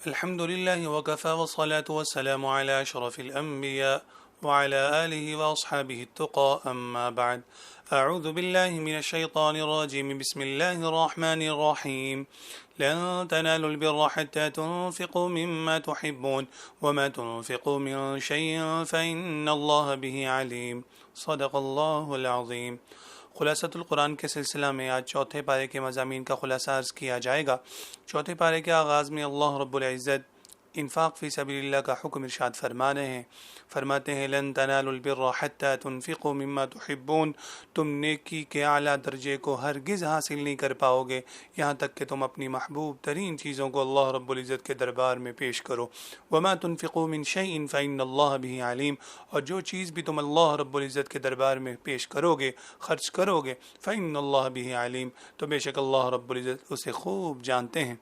الحمد لله وكفى والصلاة والسلام على أشرف الأنبياء وعلى آله وأصحابه التقى أما بعد. أعوذ بالله من الشيطان الرجيم. بسم الله الرحمن الرحيم. لن تنالوا البر حتى تنفقوا مما تحبون وما تنفقوا من شيء فإن الله به عليم. صدق الله العظيم. خلاصۃ القرآن کے سلسلہ میں آج چوتھے پارے کے مضامین کا خلاصہ عرض کیا جائے گا۔ چوتھے پارے کے آغاز میں اللہ رب العزت انفاق فی سبیل اللہ کا حکم ارشاد فرما رہے ہیں۔ فرماتے ہیں لن تنالوا البر حتی تنفقوا مما تحبون، تم نیکی کے اعلیٰ درجے کو ہرگز حاصل نہیں کر پاؤ گے یہاں تک کہ تم اپنی محبوب ترین چیزوں کو اللہ رب العزت کے دربار میں پیش کرو۔ وما تنفقوا من شیء فإن اللہ به علیم، اور جو چیز بھی تم اللہ رب العزت کے دربار میں پیش کرو گے، خرچ کرو گے، فإن اللہ به علیم، تو بے شک اللہ رب العزت اسے خوب جانتے ہیں۔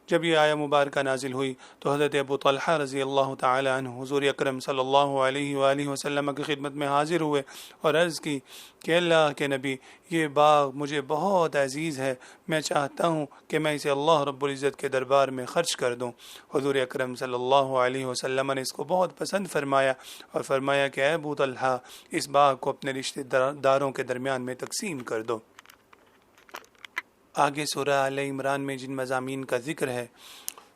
جب یہ آیہ مبارکہ نازل ہوئی تو حضرت ابو طلحہ رضی اللہ تعالی عنہ حضور اکرم صلی اللہ علیہ وآلہ وسلم کی خدمت میں حاضر ہوئے اور عرض کی کہ اللہ کے نبی، یہ باغ مجھے بہت عزیز ہے، میں چاہتا ہوں کہ میں اسے اللہ رب العزت کے دربار میں خرچ کر دوں۔ حضور اکرم صلی اللہ علیہ وسلم نے اس کو بہت پسند فرمایا اور فرمایا کہ اے ابو طلحہ، اس باغ کو اپنے رشتہ داروں کے درمیان میں تقسیم کر دو۔ آگے سورہ آل عمران میں جن مضامین کا ذکر ہے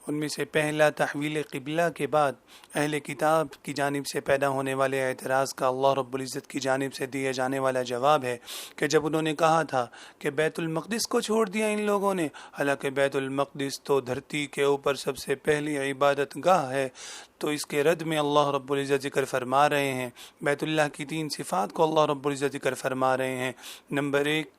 ان میں سے پہلا تحویل قبلہ کے بعد اہل کتاب کی جانب سے پیدا ہونے والے اعتراض کا اللہ رب العزت کی جانب سے دیے جانے والا جواب ہے کہ جب انہوں نے کہا تھا کہ بیت المقدس کو چھوڑ دیا ان لوگوں نے، حالانکہ بیت المقدس تو دھرتی کے اوپر سب سے پہلی عبادت گاہ ہے، تو اس کے رد میں اللہ رب العزت ذکر فرما رہے ہیں بیت اللہ کی 3 صفات کو اللہ رب العزت ذکر فرما رہے ہیں۔ نمبر 1،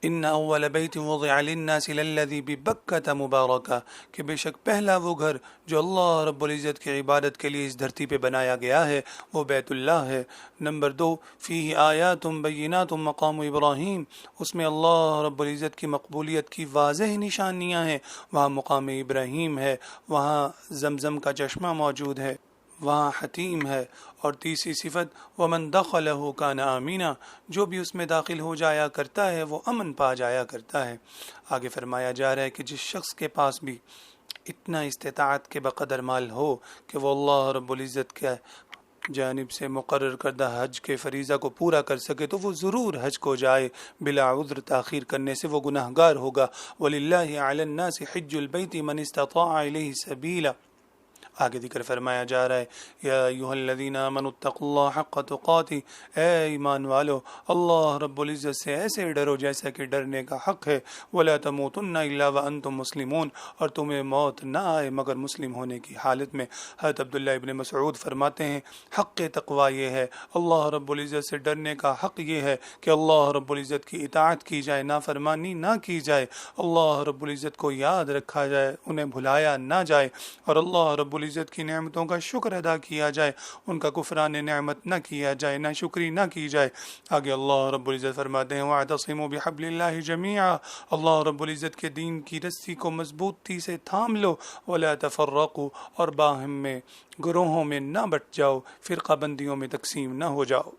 ان اول بیت وضع للناس للذی ببکۃ مبارکہ، کہ بے شک پہلا وہ گھر جو اللہ رب العزت کی عبادت کے لیے اس دھرتی پہ بنایا گیا ہے وہ بیت اللہ ہے۔ نمبر 2، فیہ آیات بینات مقام ابراہیم، اس میں اللہ رب العزت کی مقبولیت کی واضح نشانیاں ہیں، وہاں مقام ابراہیم ہے، وہاں زمزم کا چشمہ موجود ہے، وہاں حتیم ہے۔ اور تیسری صفت ومن دخلہ کان آمینہ، جو بھی اس میں داخل ہو جایا کرتا ہے وہ امن پا جایا کرتا ہے۔ آگے فرمایا جا رہا ہے کہ جس شخص کے پاس بھی اتنا استطاعت کے بقدر مال ہو کہ وہ اللہ رب العزت کے جانب سے مقرر کردہ حج کے فریضہ کو پورا کر سکے تو وہ ضرور حج کو جائے، بلا عذر تاخیر کرنے سے وہ گناہ گار ہوگا۔ وَلِلَّهِ عَلَى النَّاسِ حِجُّ الْبَيْتِ مَنِ اسْتَطَاعَ إِلَيْهِ سَبِيلًا۔ آگے ذکر فرمایا جا رہا ہے یا ایھا الذین آمنوا اتقوا اللہ حق تقاتہ، اے ایمان والو اللہ رب العزت سے ایسے ڈرو جیسا کہ ڈرنے کا حق ہے، ولا تموتن الا وانتم مسلمون، اور تمہیں موت نہ آئے مگر مسلم ہونے کی حالت میں۔ حضرت عبداللہ ابن مسعود فرماتے ہیں حق تقوی یہ ہے، اللہ رب العزت سے ڈرنے کا حق یہ ہے کہ اللہ رب العزت کی اطاعت کی جائے، نافرمانی نہ کی جائے، اللہ رب العزت کو یاد رکھا جائے، انہیں بھلایا نہ جائے، اور اللہ رب العزت کی نعمتوں کا شکر ادا کیا جائے، ان کا کفران نعمت نہ کیا جائے، نہ شکری نہ کی جائے۔ آگے اللہ رب العزت فرماتے ہیں وَاعْتَصِمُوا بِحَبْلِ اللَّهِ جَمِيعًا، اللہ رب العزت کے دین کی رسی کو مضبوطی سے تھام لو، وَلَا تَفَرَّقُوا، اور باہم میں گروہوں میں نہ بٹ جاؤ، فرقہ بندیوں میں تقسیم نہ ہو جاؤ۔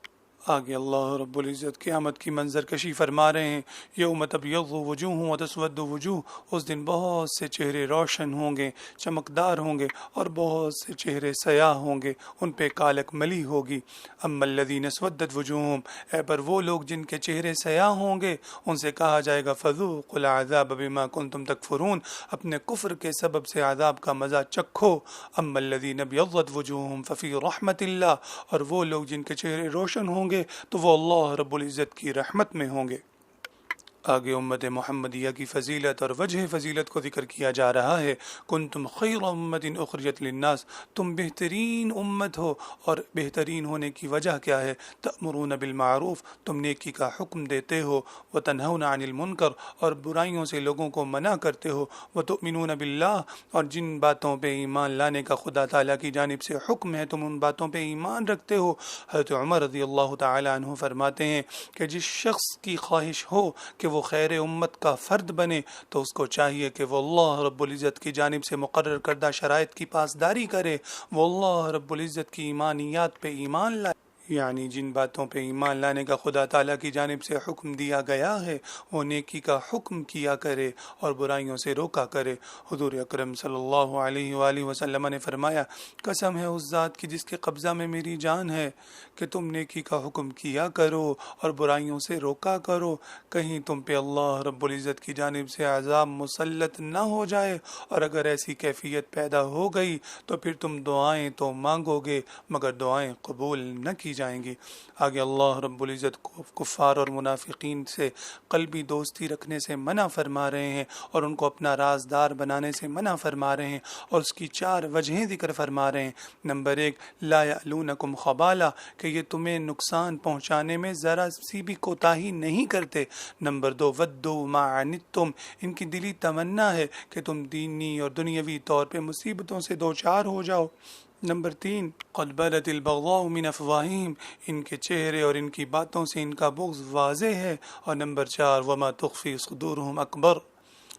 آگے اللہ رب العزت قیامت کی منظر کشی فرما رہے ہیں یوم تبیض وجوہ وتسود وجوہ، اس دن بہت سے چہرے روشن ہوں گے، چمکدار ہوں گے، اور بہت سے چہرے سیاہ ہوں گے، ان پہ کالک ملی ہوگی۔ اما الذین اسودت وجوہہم، اے پر وہ لوگ جن کے چہرے سیاہ ہوں گے ان سے کہا جائے گا فذوقوا العذاب بما کنتم تکفرون، اپنے کفر کے سبب سے عذاب کا مزہ چکھو۔ اما الذین ابیضت وجوہہم ففی رحمت اللہ، اور وہ لوگ جن کے چہرے روشن ہوں گے تو وہ اللہ رب العزت کی رحمت میں ہوں گے۔ آگے امت محمدیہ کی فضیلت اور وجہ فضیلت کو ذکر کیا جا رہا ہے کنتم خیر امت اخرجت للناس، تم بہترین امت ہو، اور بہترین ہونے کی وجہ کیا ہے؟ تأمرون بالمعروف، تم نیکی کا حکم دیتے ہو، وتنہون عن المنکر، اور برائیوں سے لوگوں کو منع کرتے ہو، وتؤمنون باللہ، اور جن باتوں پہ ایمان لانے کا خدا تعالیٰ کی جانب سے حکم ہے تم ان باتوں پہ ایمان رکھتے ہو۔ حضرت عمر رضی اللہ تعالی عنہ فرماتے ہیں کہ جس شخص کی خواہش ہو کہ وہ خیر امت کا فرد بنے تو اس کو چاہیے کہ وہ اللہ رب العزت کی جانب سے مقرر کردہ شرائط کی پاسداری کرے، وہ اللہ رب العزت کی ایمانیات پہ ایمان لائے، یعنی جن باتوں پہ ایمان لانے کا خدا تعالیٰ کی جانب سے حکم دیا گیا ہے وہ نیکی کا حکم کیا کرے اور برائیوں سے روکا کرے۔ حضور اکرم صلی اللہ علیہ وآلہ وسلم نے فرمایا، قسم ہے اس ذات کی جس کے قبضہ میں میری جان ہے کہ تم نیکی کا حکم کیا کرو اور برائیوں سے روکا کرو، کہیں تم پہ اللہ رب العزت کی جانب سے عذاب مسلط نہ ہو جائے، اور اگر ایسی کیفیت پیدا ہو گئی تو پھر تم دعائیں تو مانگو گے مگر دعائیں قبول نہ کی جائیں گی۔ آگے اللہ رب العزت کو کفار اور منافقین سے قلبی دوستی رکھنے سے منع فرما رہے ہیں اور ان کو اپنا رازدار بنانے سے منع فرما رہے ہیں، اور اس کی 4 وجہیں ذکر فرما رہے ہیں۔ نمبر 1، لا یعلونکم خبالا، کہ یہ تمہیں نقصان پہنچانے میں ذرا سی بھی کوتاہی نہیں کرتے۔ نمبر 2، ودوا ما عنتم، ان کی دلی تمنا ہے کہ تم دینی اور دنیاوی طور پہ مصیبتوں سے دوچار ہو جاؤ۔ نمبر 3، قد بدت البغضاء من افواہہم، ان کے چہرے اور ان کی باتوں سے ان کا بغض واضح ہے۔ اور نمبر 4، وما تخفی صدورہم اکبر،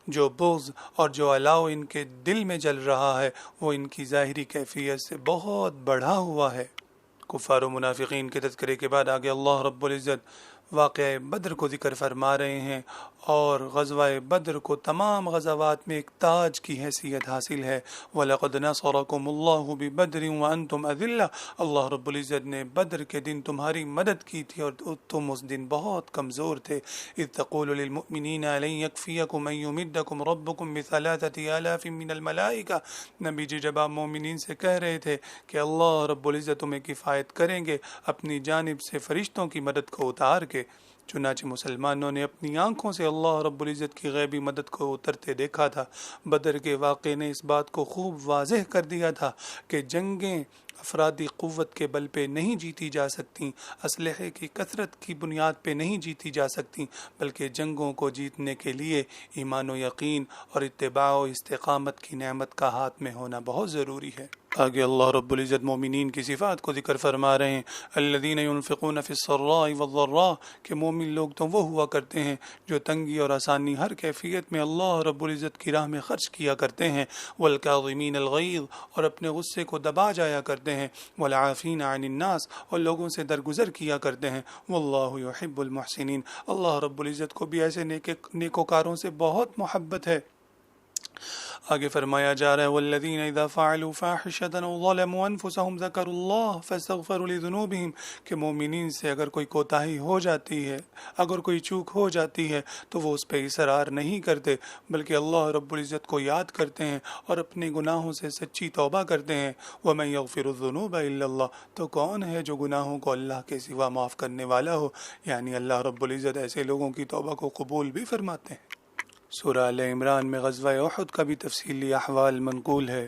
جو بغض اور جو علاؤ ان کے دل میں جل رہا ہے وہ ان کی ظاہری کیفیت سے بہت بڑھا ہوا ہے۔ کفار و منافقین کے تذکرے کے بعد آگے اللہ رب العزت واقعہ بدر کو ذکر فرما رہے ہیں، اور غزوہ بدر کو تمام غزوات میں ایک تاج کی حیثیت حاصل ہے۔ وَلَقَدْ نَصَرَكُمُ اللَّهُ بِبَدْرٍ وَأَنْتُمْ أَذِلَّةٌ، اللہ رب العزت نے بدر کے دن تمہاری مدد کی تھی اور تم اس دن بہت کمزور تھے۔ اِذْ تَقُولُ لِلْمُؤْمِنِينَ أَلَنْ يَكْفِيَكُمْ أَنْ يُمِدَّكُمْ رَبُّكُمْ بِثَلَاثَةِ آلَافٍ مِّنَ الْمَلَائِكَةِ، نبی جی جب آپ مومنین سے کہہ رہے تھے کہ اللہ رب العزت تمہیں کفایت کریں گے اپنی جانب سے فرشتوں کی مدد کو اتار کے، چنانچہ مسلمانوں نے اپنی آنکھوں سے اللہ رب العزت کی غیبی مدد کو اترتے دیکھا تھا۔ بدر کے واقعے نے اس بات کو خوب واضح کر دیا تھا کہ جنگیں افرادی قوت کے بل پہ نہیں جیتی جا سکتیں، اسلحے کی کثرت کی بنیاد پہ نہیں جیتی جا سکتیں، بلکہ جنگوں کو جیتنے کے لیے ایمان و یقین اور اتباع و استقامت کی نعمت کا ہاتھ میں ہونا بہت ضروری ہے۔ آگے اللہ رب العزت مومنین کی صفات کو ذکر فرما رہے ہیں، الذین ينفقون فی السراء والضراء، کہ مومن لوگ تو وہ ہوا کرتے ہیں جو تنگی اور آسانی ہر کیفیت میں اللہ رب العزت کی راہ میں خرچ کیا کرتے ہیں، والکاظمین الغیظ، اور اپنے غصے کو دبا جایا کرتے ہیں، والعافین عن الناس، اور لوگوں سے درگزر کیا کرتے ہیں، واللہ یحب المحسنین، اللہ رب العزت کو بھی ایسے نیکوکاروں سے بہت محبت ہے۔ آگے فرمایا جا رہا ہے، والذین اذا فعلوا فاحشة او ظلموا انفسهم ذکروا اللہ فاستغفروا لذنوبهم، کہ مومنین سے اگر کوئی کوتاہی ہو جاتی ہے، اگر کوئی چوک ہو جاتی ہے تو وہ اس پہ اصرار نہیں کرتے، بلکہ اللہ رب العزت کو یاد کرتے ہیں اور اپنے گناہوں سے سچی توبہ کرتے ہیں۔ ومن یغفر الذنوب الا اللہ، تو کون ہے جو گناہوں کو اللہ کے سوا معاف کرنے والا ہو، یعنی اللہ رب العزت ایسے لوگوں کی توبہ کو قبول بھی فرماتے ہیں۔ سورہ آل عمران میں غزوہ احد کا بھی تفصیلی احوال منقول ہے۔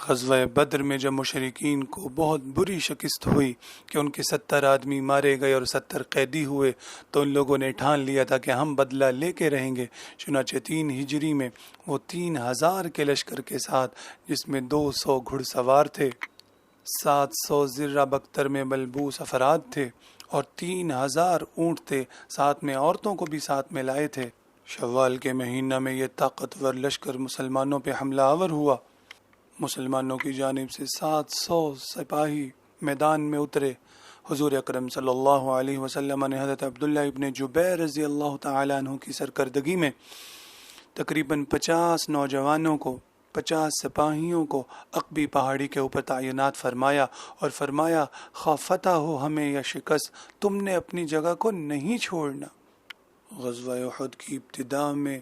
غزوہ بدر میں جب مشرکین کو بہت بری شکست ہوئی کہ ان کے 70 آدمی مارے گئے اور 70 قیدی ہوئے، تو ان لوگوں نے ٹھان لیا تھا کہ ہم بدلہ لے کے رہیں گے۔ چنانچہ 3 ہجری میں وہ 3000 کے لشکر کے ساتھ، جس میں 200 گھڑ سوار تھے، 700 زرہ بختر میں ملبوس افراد تھے اور 3000 اونٹ تھے، ساتھ میں عورتوں کو بھی ساتھ میں لائے تھے۔ شوال کے مہینہ میں یہ طاقتور لشکر مسلمانوں پہ حملہ آور ہوا۔ مسلمانوں کی جانب سے 700 سپاہی میدان میں اترے۔ حضور اکرم صلی اللہ علیہ وسلم نے حضرت عبداللہ ابن جبیر رضی اللہ تعالیٰ عنہ کی سرکردگی میں تقریباً 50 نوجوانوں کو، 50 سپاہیوں کو عقبی پہاڑی کے اوپر تعینات فرمایا اور فرمایا، خواہ فتح ہو ہمیں یا شکست، تم نے اپنی جگہ کو نہیں چھوڑنا۔ غزوہ احد کی ابتدا میں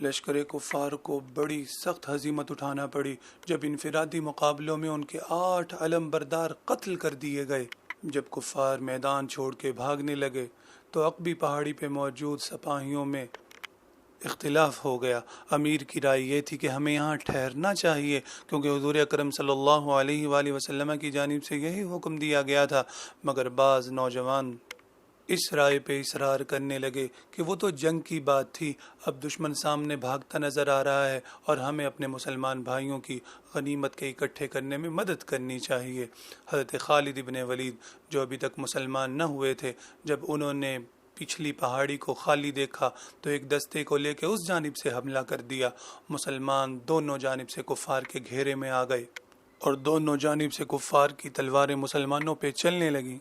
لشکر کفار کو بڑی سخت ہزیمت اٹھانا پڑی جب انفرادی مقابلوں میں ان کے 8 علم بردار قتل کر دیے گئے۔ جب کفار میدان چھوڑ کے بھاگنے لگے تو عقبی پہاڑی پہ موجود سپاہیوں میں اختلاف ہو گیا۔ امیر کی رائے یہ تھی کہ ہمیں یہاں ٹھہرنا چاہیے، کیونکہ حضور اکرم صلی اللہ علیہ وآلہ وسلم کی جانب سے یہی حکم دیا گیا تھا، مگر بعض نوجوان اس رائے پہ اصرار کرنے لگے کہ وہ تو جنگ کی بات تھی، اب دشمن سامنے بھاگتا نظر آ رہا ہے اور ہمیں اپنے مسلمان بھائیوں کی غنیمت کے اکٹھے کرنے میں مدد کرنی چاہیے۔ حضرت خالد ابن ولید جو ابھی تک مسلمان نہ ہوئے تھے، جب انہوں نے پچھلی پہاڑی کو خالی دیکھا تو ایک دستے کو لے کے اس جانب سے حملہ کر دیا۔ مسلمان دونوں جانب سے کفار کے گھیرے میں آ گئے اور دونوں جانب سے کفار کی تلواریں مسلمانوں پہ چلنے لگیں۔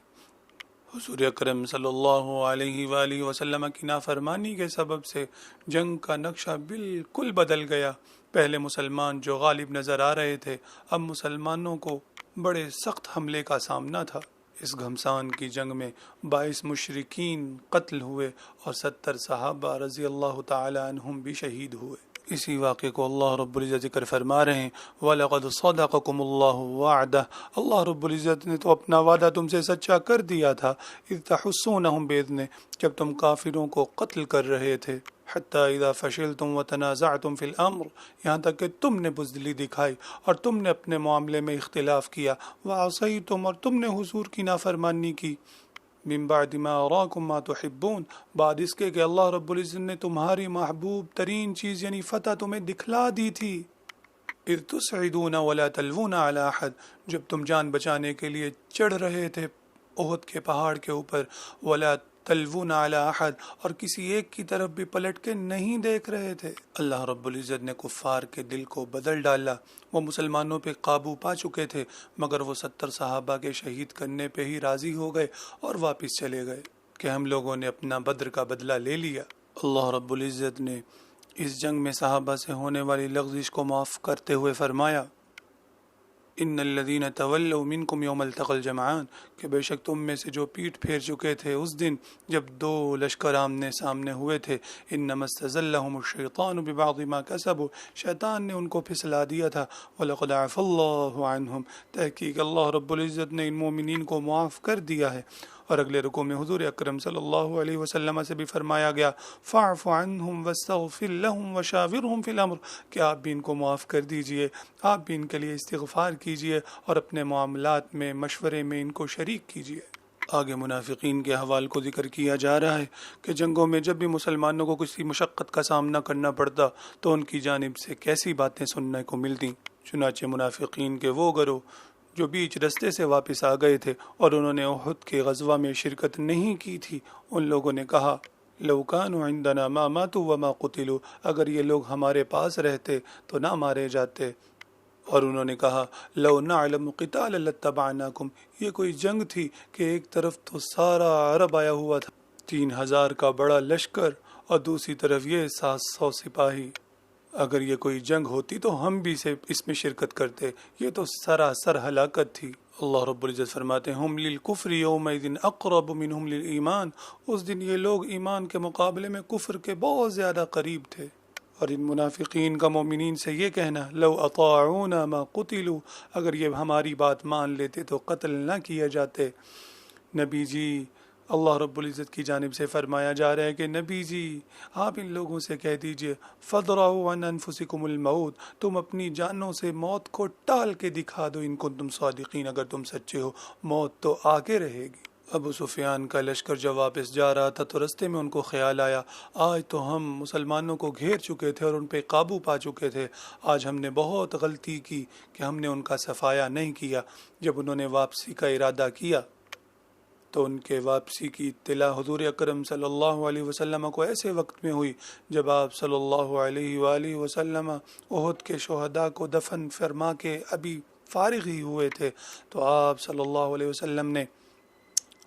حضور اکرم صلی اللہ علیہ وآلہ وسلم کی نافرمانی کے سبب سے جنگ کا نقشہ بالکل بدل گیا۔ پہلے مسلمان جو غالب نظر آ رہے تھے، اب مسلمانوں کو بڑے سخت حملے کا سامنا تھا۔ اس گھمسان کی جنگ میں 22 مشرکین قتل ہوئے اور 70 صحابہ رضی اللہ تعالی عنہم بھی شہید ہوئے۔ اسی واقعے کو اللہ رب العزت ذکر فرما رہے ہیں، وَلَقَدْ صَدَقَكُمُ اللَّهُ وَعْدَهُ، اللہ رب العزت نے تو اپنا وعدہ تم سے سچا کر دیا تھا، اِذْ تَحُسُّونَهُمْ بِإِذْنِهِ، جب تم کافروں کو قتل کر رہے تھے، حَتَّى إِذَا فَشِلْتُمْ وَتَنَازَعْتُمْ فِي الْأَمْرِ، یہاں تک کہ تم نے بزدلی دکھائی اور تم نے اپنے معاملے میں اختلاف کیا، وَعَصَيْتُمْ، اور تم نے حضور کی نافرمانی کی، من بعد ما اراکم ما تحبون، بعد اس کے کہ اللہ رب العزت نے تمہاری محبوب ترین چیز یعنی فتح تمہیں دکھلا دی تھی، اذ تسعدون ولا تلوون علی احد، جب تم جان بچانے کے لیے چڑھ رہے تھے احد کے پہاڑ کے اوپر، ولا تلوون علی احد، اور کسی ایک کی طرف بھی پلٹ کے نہیں دیکھ رہے تھے۔ اللہ رب العزت نے کفار کے دل کو بدل ڈالا، وہ مسلمانوں پہ قابو پا چکے تھے، مگر وہ 70 صحابہ کے شہید کرنے پہ ہی راضی ہو گئے اور واپس چلے گئے کہ ہم لوگوں نے اپنا بدر کا بدلہ لے لیا۔ اللہ رب العزت نے اس جنگ میں صحابہ سے ہونے والی لغزش کو معاف کرتے ہوئے فرمایا، ان الذین تولوا منکم یوم التقى الجمعان، کہ بے شک تم میں سے جو پیٹ پھیر چکے تھے اس دن جب دو لشکر آمنے سامنے ہوئے تھے، انما استزلهم الشیطان ببعض ما کسبوا، شیطان نے ان کو پھسلا دیا تھا، ولقد عفا اللہ عنہم، تحقیق اللہ رب العزت نے ان مومنین کو معاف کر دیا ہے۔ اور اگلے رکوع میں حضور اکرم صلی اللہ علیہ وسلم سے بھی فرمایا گیا، فاعف عنہم واستغفر لہم وشاورہم فی الامر، کہ آپ بھی ان کو معاف کر دیجئے، آپ بھی ان کے لیے استغفار کیجئے اور اپنے معاملات میں مشورے میں ان کو شریک کیجئے۔ آگے منافقین کے حوال کو ذکر کیا جا رہا ہے کہ جنگوں میں جب بھی مسلمانوں کو کسی مشقت کا سامنا کرنا پڑتا تو ان کی جانب سے کیسی باتیں سننے کو ملتی۔ چنانچہ منافقین کے وہ گروہ جو بیچ رستے سے واپس آ گئے تھے اور انہوں نے احد کے غزوہ میں شرکت نہیں کی تھی، ان لوگوں نے کہا، لو کانوا عندنا ما ماتوا وما قتلوا، اگر یہ لوگ ہمارے پاس رہتے تو نہ مارے جاتے۔ اور انہوں نے کہا، لو نعلم قتالا لاتبعناکم، یہ کوئی جنگ تھی کہ ایک طرف تو سارا عرب آیا ہوا تھا، 3000 کا بڑا لشکر، اور دوسری طرف یہ 700 سپاہی، اگر یہ کوئی جنگ ہوتی تو ہم بھی سے اس میں شرکت کرتے، یہ تو سراسر ہلاکت تھی۔ اللہ رب العزت فرماتے ہیں، ہم للکفر یومئذ اقرب منہم للایمان، اس دن یہ لوگ ایمان کے مقابلے میں کفر کے بہت زیادہ قریب تھے۔ اور ان منافقین کا مومنین سے یہ کہنا، لو اطاعونا ما قتلوا، اگر یہ ہماری بات مان لیتے تو قتل نہ کیے جاتے۔ نبی جی، اللہ رب العزت کی جانب سے فرمایا جا رہا ہے کہ نبی جی آپ ان لوگوں سے کہہ دیجئے، فَضْرَعُوا عَنْ أَنفُسِكُمُ الْمَوْتِ، تم اپنی جانوں سے موت کو ٹال کے دکھا دو، ان کو تم صادقین، اگر تم سچے ہو، موت تو آگے رہے گی۔ ابو سفیان کا لشکر جب واپس جا رہا تھا تو رستے میں ان کو خیال آیا، آج تو ہم مسلمانوں کو گھیر چکے تھے اور ان پہ قابو پا چکے تھے، آج ہم نے بہت غلطی کی کہ ہم نے ان کا صفایا نہیں کیا۔ جب انہوں نے واپسی کا ارادہ کیا تو ان کے واپسی کی اطلاع حضور اکرم صلی اللہ علیہ وسلم کو ایسے وقت میں ہوئی جب آپ صلی اللہ علیہ وآلہ وسلم احد کے شہداء کو دفن فرما کے ابھی فارغ ہی ہوئے تھے، تو آپ صلی اللہ علیہ وسلم نے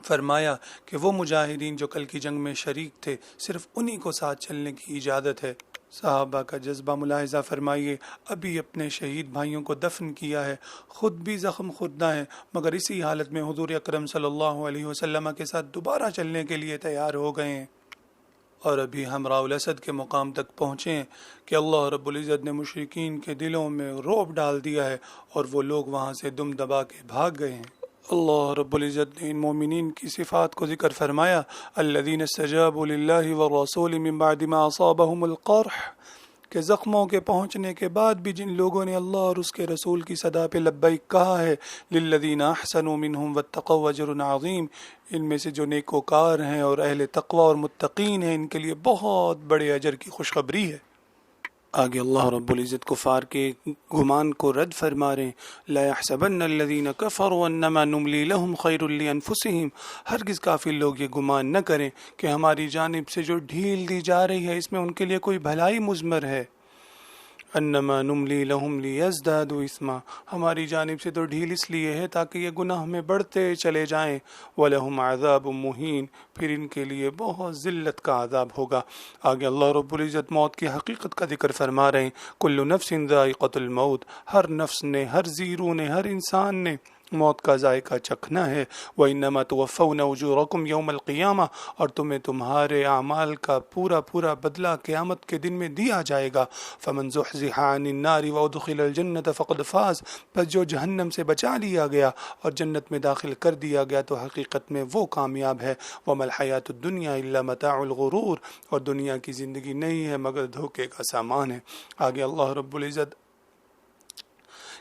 فرمایا کہ وہ مجاہدین جو کل کی جنگ میں شریک تھے صرف انہی کو ساتھ چلنے کی اجازت ہے۔ صحابہ کا جذبہ ملاحظہ فرمائیے، ابھی اپنے شہید بھائیوں کو دفن کیا ہے، خود بھی زخم خوردہ ہیں، مگر اسی حالت میں حضور اکرم صلی اللہ علیہ وسلم کے ساتھ دوبارہ چلنے کے لیے تیار ہو گئے ہیں، اور ابھی ہم راؤل اسد کے مقام تک پہنچے ہیں کہ اللہ رب العزت نے مشرکین کے دلوں میں رعب ڈال دیا ہے اور وہ لوگ وہاں سے دم دبا کے بھاگ گئے ہیں۔ اللہ رب العزت نے ان مومنین کی صفات کو ذکر فرمایا، الذین استجابوا للہ والرسول من بعد ما اصابهم القرح، کہ زخموں کے پہنچنے کے بعد بھی جن لوگوں نے اللہ اور اس کے رسول کی صدا پہ لبیک کہا ہے، للذین احسنوا منہم واتقوا اجر عظیم، ان میں سے جو نیکوکار ہیں اور اہل تقوی اور متقین ہیں ان کے لیے بہت بڑے اجر کی خوشخبری ہے۔ آگے اللہ رب العزت کفار کے گمان کو رد فرما رہے ہیں، لا يحسبن الذين كفروا انما نملي لهم خير لانفسهم، ہرگز کافر لوگ یہ گمان نہ کریں کہ ہماری جانب سے جو ڈھیل دی جا رہی ہے اس میں ان کے لیے کوئی بھلائی مضمر ہے۔ انما نملی لہم لیزدادوا اثما، ہماری جانب سے تو ڈھیل اس لیے ہے تاکہ یہ گناہ میں بڑھتے چلے جائیں، وَلَهُمْ عَذَابٌ مُهِينٌ، پھر ان کے لیے بہت ذلت کا عذاب ہوگا۔ آگے اللہ رب العزت موت کی حقیقت کا ذکر فرما رہے ہیں، کل نفس ذائقۃ الموت، ہر نفس نے، ہر زیرو نے، ہر انسان نے موت کا ذائقہ چکھنا ہے۔ وَإِنَّمَا تُوَفَّوْنَ أُجُورَكُمْ يَوْمَ الْقِيَامَةِ، اور تمہیں تمہارے اعمال کا پورا بدلہ قیامت کے دن میں دیا جائے گا۔ فَمَنْ زُحْزِحَ عَنِ النَّارِ وَأُدْخِلَ الْجَنَّةَ فَقَدْ فَازَ، پس جو جہنم سے بچا لیا گیا اور جنت میں داخل کر دیا گیا تو حقیقت میں وہ کامیاب ہے۔ وَمَا الْحَيَاةُ الدُّنْيَا إِلَّا مَتَاعُ الْغُرُورِ، اور دنیا کی زندگی نہیں ہے مگر دھوکے کا سامان ہے۔ آگے اللہ رب العزت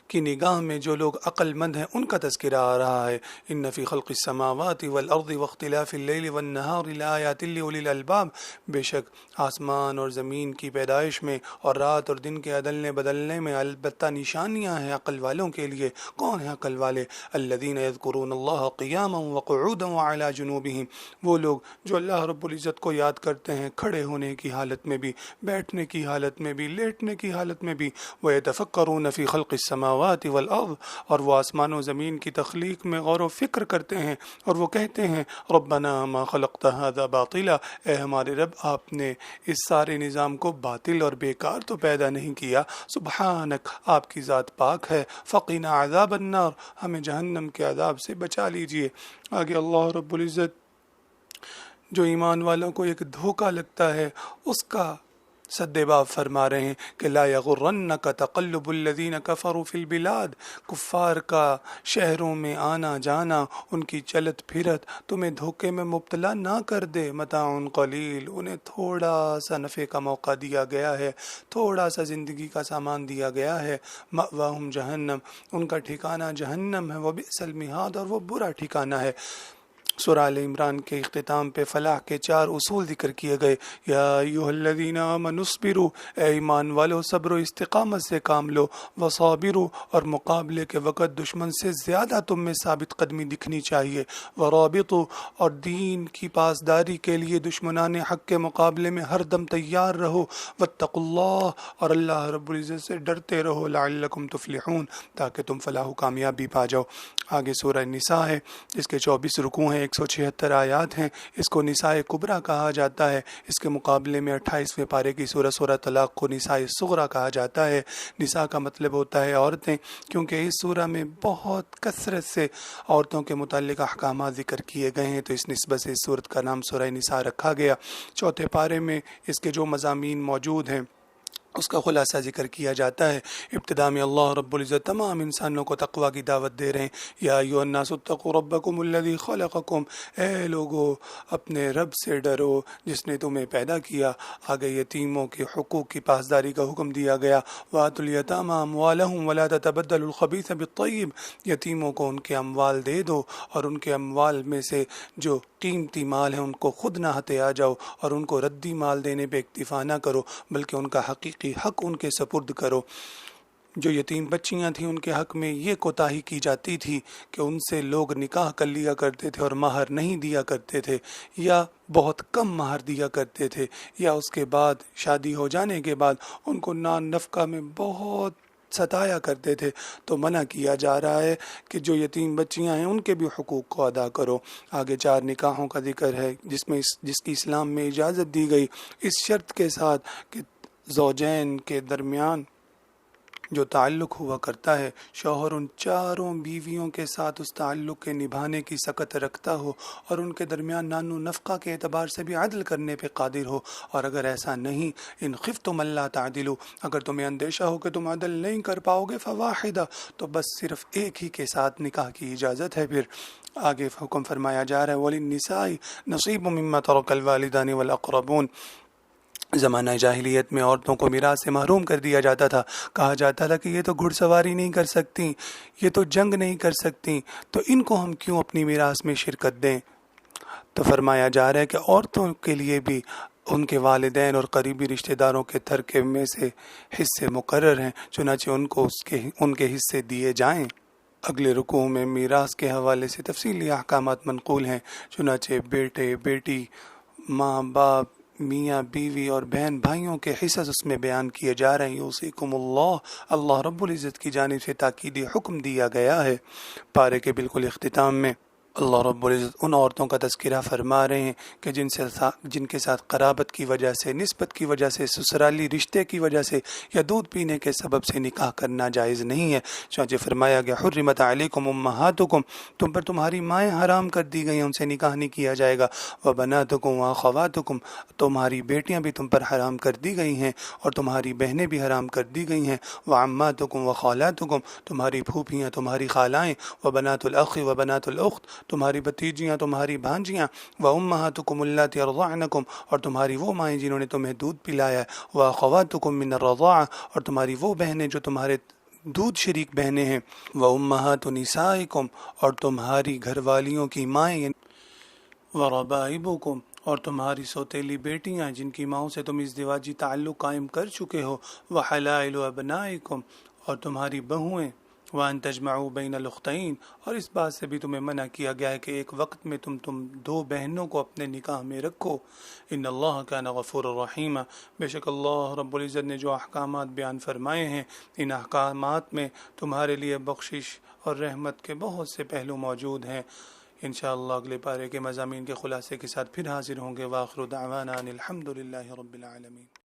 کی نگاہ میں جو لوگ عقل مند ہیں ان کا تذکرہ آ رہا ہے۔ ان فی خلق السماوات والارض واختلاف اللیل والنہار لآیات لأولی الالباب، بے شک آسمان اور زمین کی پیدائش میں اور رات اور دن کے عدلنے بدلنے میں البتہ نشانیاں ہیں عقل والوں کے لیے۔ کون ہیں عقل والے؟ الذین یذکرون اللہ قیاما وقعودا وعلی جنوبہم، وہ لوگ جو اللہ رب العزت کو یاد کرتے ہیں کھڑے ہونے کی حالت میں بھی، بیٹھنے کی حالت میں بھی، لیٹنے کی حالت میں بھی۔ ویتفکرون فی خلق السماوات والارض، اور وہ آسمان و زمین کی تخلیق میں غور و فکر کرتے ہیں اور وہ کہتے ہیں ربنا ما خلقت هذا باطلا، اے ہمارے رب آپ نے اس سارے نظام کو باطل اور بیکار تو پیدا نہیں کیا، سبحانک آپ کی ذات پاک ہے، فقنا عذاب النار ہمیں جہنم کے عذاب سے بچا لیجئے۔ آگے اللہ رب العزت جو ایمان والوں کو ایک دھوکہ لگتا ہے اس کا سد باب فرما رہے ہیں کہ لا یغرنک تقلب الذین کفروا فی البلاد، کفار کا شہروں میں آنا جانا، ان کی چلت پھرت تمہیں دھوکے میں مبتلا نہ کر دے۔ متاع قلیل، انہیں تھوڑا سا نفع کا موقع دیا گیا ہے، تھوڑا سا زندگی کا سامان دیا گیا ہے۔ مأواہم جہنم، ان کا ٹھکانہ جہنم ہے، وبئس المہاد، اور وہ برا ٹھکانہ ہے۔ سورہ آل عمران کے اختتام پہ فلاح کے 4 اصول ذکر کیے گئے۔ یا ایھا الذین آمنوا اصبروا، اے ایمان والو صبر و استقامت سے کام لو، وصابروا، اور مقابلے کے وقت دشمن سے زیادہ تم میں ثابت قدمی دکھنی چاہیے، ورابطوا، اور دین کی پاسداری کے لیے دشمنان حق کے مقابلے میں ہر دم تیار رہو، واتقوا اللہ، اور اللہ رب العزت سے ڈرتے رہو، لعلکم تفلحون، تاکہ تم فلاح و کامیابی پا جاؤ۔ آگے سورہ نساء ہے جس کے 24 رکوع ہیں، 176 آیات ہیں، اس کو نساء کبریٰ کہا جاتا ہے۔ اس کے مقابلے میں 28ویں پارے کی سورہ طلاق کو نساء صغریٰ کہا جاتا ہے۔ نساء کا مطلب ہوتا ہے عورتیں، کیونکہ اس سورہ میں بہت کثرت سے عورتوں کے متعلق احکامات ذکر کیے گئے ہیں تو اس نسبت سے اس سورت کا نام سورہ نساء رکھا گیا۔ 4 پارے میں اس کے جو مضامین موجود ہیں اس کا خلاصہ ذکر کیا جاتا ہے۔ ابتدا میں اللہ رب العزت تمام انسانوں کو تقوی کی دعوت دے رہے ہیں۔ یا ایھا الناس اتقوا ربکم الذی خلقکم، اے لوگو اپنے رب سے ڈرو جس نے تمہیں پیدا کیا۔ آگے یتیموں کے حقوق کی پاسداری کا حکم دیا گیا۔ وآتوا الیتامی اموالہم ولا تتبدلوا الخبیث بالطیب، یتیموں کو ان کے اموال دے دو اور ان کے اموال میں سے جو قیمتی مال ہے ان کو خود نہ ہتے آ جاؤ اور ان کو ردی مال دینے پہ اکتفا نہ کرو بلکہ ان کا حقیقی حق ان کے سپرد کرو۔ جو یتیم بچیاں تھیں ان کے حق میں یہ کوتاہی کی جاتی تھی کہ ان سے لوگ نکاح کر لیا کرتے تھے اور مہر نہیں دیا کرتے تھے، یا بہت کم مہر دیا کرتے تھے، یا اس کے بعد شادی ہو جانے کے بعد ان کو نان نفقہ میں بہت ستایا کرتے تھے۔ تو منع کیا جا رہا ہے کہ جو یتیم بچیاں ہیں ان کے بھی حقوق کو ادا کرو۔ آگے 4 نکاحوں کا ذکر ہے جس کی اسلام میں اجازت دی گئی، اس شرط کے ساتھ کہ زوجین کے درمیان جو تعلق ہوا کرتا ہے شوہر ان 4 بیویوں کے ساتھ اس تعلق کے نبھانے کی سکت رکھتا ہو اور ان کے درمیان نان و نفقہ کے اعتبار سے بھی عدل کرنے پہ قادر ہو، اور اگر ایسا نہیں، ان خفتم اللہ تعدلوا، اگر تمہیں اندیشہ ہو کہ تم عدل نہیں کر پاؤ گے، فواحدہ، تو بس صرف ایک ہی کے ساتھ نکاح کی اجازت ہے۔ پھر آگے حکم فرمایا جا رہا ہے وَلِلنِّسَاءِ نَصِيبٌ مِّمَّا تَرَكَ الْوَالِدَانِ وَالْأَقْرَبُونَ۔ زمانہ جاہلیت میں عورتوں کو میراث سے محروم کر دیا جاتا تھا، کہا جاتا تھا کہ یہ تو گھڑ سواری نہیں کر سکتی، یہ تو جنگ نہیں کر سکتی، تو ان کو ہم کیوں اپنی میراث میں شرکت دیں؟ تو فرمایا جا رہا ہے کہ عورتوں کے لیے بھی ان کے والدین اور قریبی رشتہ داروں کے ترکے میں سے حصے مقرر ہیں، چنانچہ ان کو ان کے حصے دیے جائیں۔ اگلے رکوع میں میراث کے حوالے سے تفصیلی احکامات منقول ہیں، چنانچہ بیٹے، بیٹی، ماں باپ، میاں بیوی اور بہن بھائیوں کے حصص اس میں بیان کیے جا رہے ہیں۔ یوصیکم اللہ، اللہ رب العزت کی جانب سے تاکیدی حکم دیا گیا ہے۔ پارے کے بالکل اختتام میں اللہ رب العزت ان عورتوں کا تذکرہ فرما رہے ہیں کہ جن کے ساتھ قرابت کی وجہ سے، نسبت کی وجہ سے، سسرالی رشتے کی وجہ سے یا دودھ پینے کے سبب سے نکاح کرنا جائز نہیں ہے۔ چنانچہ فرمایا گیا حرمت علیکم امہاتکم، تم پر تمہاری مائیں حرام کر دی گئی ہیں، ان سے نکاح نہیں کیا جائے گا۔ وبناتکم واخواتکم، تمہاری بیٹیاں بھی تم پر حرام کر دی گئی ہیں اور تمہاری بہنیں بھی حرام کر دی گئی ہیں۔ وعماتکم وخالاتکم، تمہاری پھوپھیاں، تمہاری خالائیں۔ وبنات الاخ وبنات الاخت، تمہاری بھتیجیاں، تمہاری بھانجیاں۔ وامہاتکم اللاتی ارضعنکم، اور تمہاری وہ مائیں جنہوں نے تمہیں دودھ پلایا ہے۔ واخواتکم من الرضاعہ، اور تمہاری وہ بہنیں جو تمہارے دودھ شریک بہنیں ہیں۔ وامہات نسائکم، اور تمہاری گھر والیوں کی مائیں۔ وربائبکم، اور تمہاری سوتیلی بیٹیاں جن کی ماؤں سے تم ازدواجی تعلق قائم کر چکے ہو۔ وحلائل ابنائکم، اور تمہاری بہویں۔ وان تجمعوا بین الاختین، اور اس بات سے بھی تمہیں منع کیا گیا ہے کہ ایک وقت میں تم دو بہنوں کو اپنے نکاح میں رکھو۔ ان اللہ کان غفور الرحیم، بے شک اللہ رب العزت نے جو احکامات بیان فرمائے ہیں، ان احکامات میں تمہارے لیے بخشش اور رحمت کے بہت سے پہلو موجود ہیں۔ انشاءاللہ اگلے پارے کے مضامین کے خلاصے کے ساتھ پھر حاضر ہوں گے۔ وآخر دعوانا ان الحمد للہ رب العالمین۔